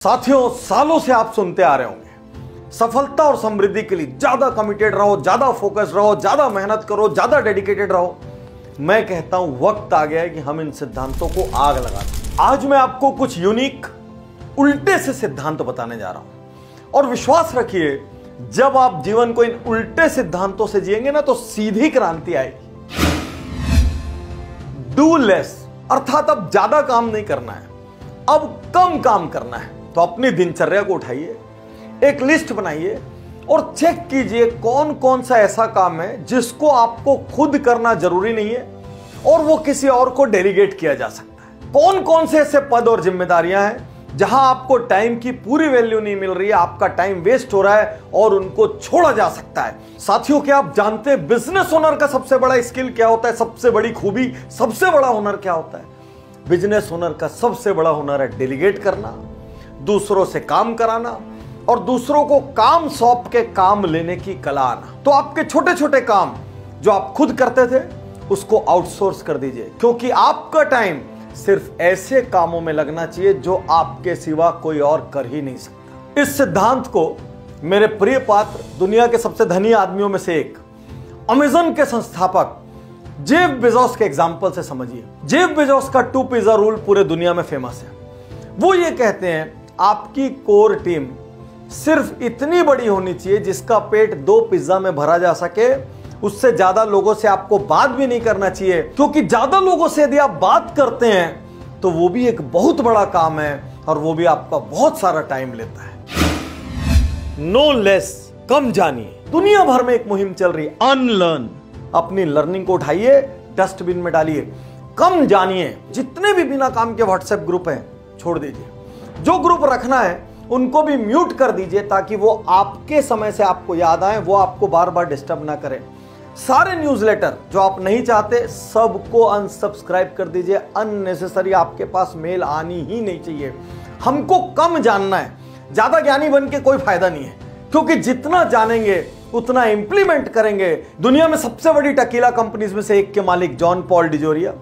साथियों, सालों से आप सुनते आ रहे होंगे सफलता और समृद्धि के लिए ज्यादा कमिटेड रहो, ज्यादा फोकस रहो, ज्यादा मेहनत करो, ज्यादा डेडिकेटेड रहो। मैं कहता हूं वक्त आ गया है कि हम इन सिद्धांतों को आग लगा दें। आज मैं आपको कुछ यूनिक उल्टे से सिद्धांत बताने जा रहा हूं और विश्वास रखिए, जब आप जीवन को इन उल्टे सिद्धांतों से जिएंगे ना तो सीधी क्रांति आएगी। डू लेस, अर्थात अब ज्यादा काम नहीं करना है, अब कम काम करना है। तो अपनी दिनचर्या को उठाइए, एक लिस्ट बनाइए और चेक कीजिए कौन कौन सा ऐसा काम है जिसको आपको खुद करना जरूरी नहीं है और वो किसी और को डेलीगेट किया जा सकता है। कौन कौन से ऐसे पद और जिम्मेदारियां हैं जहां आपको टाइम की पूरी वैल्यू नहीं मिल रही है, आपका टाइम वेस्ट हो रहा है और उनको छोड़ा जा सकता है। साथियों, क्या आप जानते हैं बिजनेस ओनर का सबसे बड़ा स्किल क्या होता है? सबसे बड़ी खूबी, सबसे बड़ा हुनर क्या होता है? बिजनेस ओनर का सबसे बड़ा हुनर है डेलीगेट करना, दूसरों से काम कराना और दूसरों को काम सौंप के काम लेने की कला आना। तो आपके छोटे छोटे काम जो आप खुद करते थे उसको आउटसोर्स कर दीजिए, क्योंकि आपका टाइम सिर्फ ऐसे कामों में लगना चाहिए जो आपके सिवा कोई और कर ही नहीं सकता। इस सिद्धांत को मेरे प्रिय पात्र, दुनिया के सबसे धनी आदमियों में से एक, अमेज़न के संस्थापक जेफ बेजोस के एग्जाम्पल से समझिए। जेफ बेजोस का 2 पिज्जा रूल पूरे दुनिया में फेमस है। वो ये कहते हैं, आपकी कोर टीम सिर्फ इतनी बड़ी होनी चाहिए जिसका पेट 2 पिज्जा में भरा जा सके। उससे ज्यादा लोगों से आपको बात भी नहीं करना चाहिए, क्योंकि ज्यादा लोगों से यदि आप बात करते हैं तो वो भी एक बहुत बड़ा काम है और वो भी आपका बहुत सारा टाइम लेता है। नो लेस, कम जानिए। दुनिया भर में एक मुहिम चल रही है, अनलर्न। अपनी लर्निंग को उठाइए, डस्टबिन में डालिए, कम जानिए। जितने भी बिना काम के व्हाट्सएप ग्रुप हैं छोड़ दीजिए, जो ग्रुप रखना है उनको भी म्यूट कर दीजिए ताकि वो आपके समय से आपको याद आए, वो आपको बार बार डिस्टर्ब ना करें। सारे न्यूज़लेटर जो आप नहीं चाहते सबको अनसब्सक्राइब कर दीजिए। अननेसेसरी आपके पास मेल आनी ही नहीं चाहिए। हमको कम जानना है, ज्यादा ज्ञानी बन के कोई फायदा नहीं है, क्योंकि जितना जानेंगे उतना इंप्लीमेंट करेंगे। दुनिया में सबसे बड़ी टकीला कंपनीज में से एक के मालिक जॉन पॉल डिजोरिया,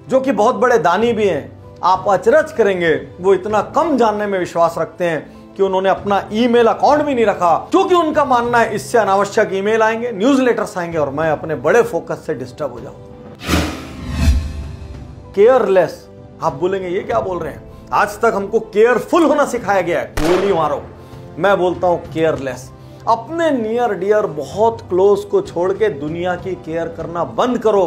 जो कि बहुत बड़े दानी भी हैं, आप अचरज करेंगे वो इतना कम जानने में विश्वास रखते हैं कि उन्होंने अपना ईमेल अकाउंट भी नहीं रखा, क्योंकि उनका मानना है इससे अनावश्यक ईमेल आएंगे, न्यूज़लेटर्स आएंगे और मैं अपने बड़े फोकस से डिस्टर्ब हो जाऊंगा। केयरलेस, आप बोलेंगे ये क्या बोल रहे हैं? आज तक हमको केयरफुल होना सिखाया गया है। गोली मारो। मैं बोलता हूं केयरलेस। अपने नियर डियर, बहुत क्लोज को छोड़ के दुनिया की केयर करना बंद करो,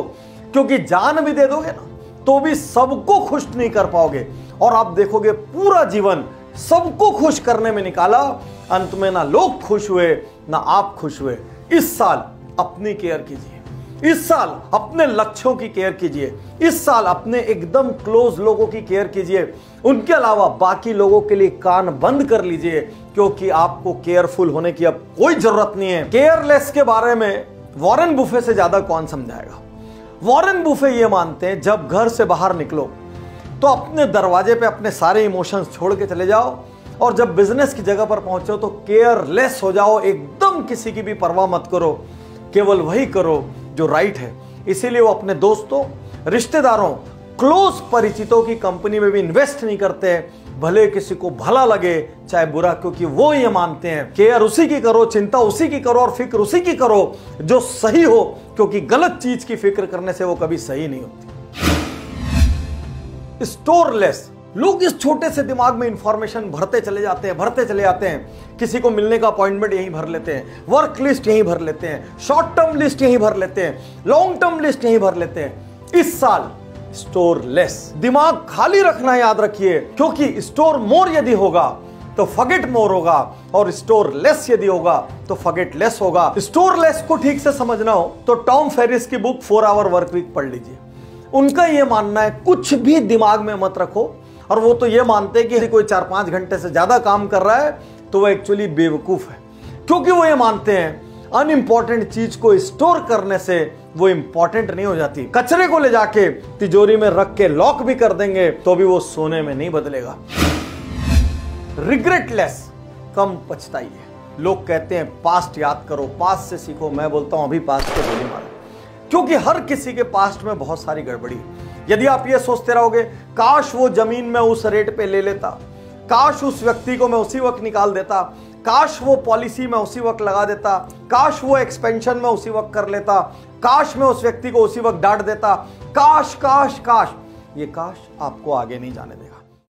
क्योंकि जान भी दे दोगे ना तो भी सबको खुश नहीं कर पाओगे और आप देखोगे पूरा जीवन सबको खुश करने में निकाला, अंत में ना लोग खुश हुए ना आप खुश हुए। इस साल अपनी केयर कीजिए, इस साल अपने लक्ष्यों की केयर कीजिए, इस साल अपने एकदम क्लोज लोगों की केयर कीजिए। उनके अलावा बाकी लोगों के लिए कान बंद कर लीजिए, क्योंकि आपको केयरफुल होने की अब कोई जरूरत नहीं है। केयरलेस के बारे में वॉरेन बुफे से ज्यादा कौन समझाएगा? वॉरेन बुफे ये मानते हैं, जब घर से बाहर निकलो तो अपने दरवाजे पे अपने सारे इमोशंस छोड़ के चले जाओ और जब बिजनेस की जगह पर पहुंचो तो केयरलेस हो जाओ, एकदम किसी की भी परवाह मत करो, केवल वही करो जो राइट है। इसीलिए वो अपने दोस्तों, रिश्तेदारों, क्लोज परिचितों की कंपनी में भी इन्वेस्ट नहीं करते, भले किसी को भला लगे चाहे बुरा, क्योंकि वो ये मानते हैं केयर उसी की करो, चिंता उसी की करो और फिक्र उसी की करो जो सही हो, क्योंकि गलत चीज की फिक्र करने से वो कभी सही नहीं होती। स्टोरलेस, लोग इस छोटे से दिमाग में इंफॉर्मेशन भरते चले जाते हैं। किसी को मिलने का अपॉइंटमेंट यहीं भर लेते हैं, वर्क लिस्ट यहीं भर लेते हैं, शॉर्ट टर्म लिस्ट यहीं भर लेते हैं, लॉन्ग टर्म लिस्ट यहीं भर लेते हैं। इस साल स्टोरलेस, दिमाग खाली रखना याद रखिए, क्योंकि स्टोर मोर यदि होगा तो फॉरगेट मोर होगा और स्टोर लेस यदि होगा तो फॉरगेट लेस होगा। स्टोर लेस को ठीक से समझना हो तो टॉम फेरिस की बुक 4 आवर वर्क वीक पढ़ लीजिए। उनका यह मानना है कुछ भी दिमाग में मत रखो, और वो तो ये मानते हैं कि कोई 4-5 घंटे से ज्यादा काम कर रहा है तो वो एक्चुअली बेवकूफ है, क्योंकि वो ये मानते हैं अनइंपॉर्टेंट चीज को स्टोर करने से वो इंपॉर्टेंट नहीं हो जाती। कचरे को ले जाके तिजोरी में रख के लॉक भी कर देंगे तो भी वो सोने में नहीं बदलेगा। रिग्रेटलेस, कम पछताइए। लोग कहते हैं पास्ट याद करो, पास्ट से सीखो। मैं बोलता हूं अभी पास्ट को गोली मारो, क्योंकि हर किसी के पास्ट में बहुत सारी गड़बड़ी। यदि आप ये सोचते रहोगे काश वो जमीन में उस रेट पे ले लेता, काश उस व्यक्ति को मैं उसी वक्त निकाल देता, काश वो पॉलिसी मैं उसी वक्त लगा देता, काश वो एक्सपेंशन मैं उसी वक्त कर लेता, काश मैं उस व्यक्ति को उसी वक्त डांट देता, काश काश काश। ये काश आपको आगे नहीं जाने देगा।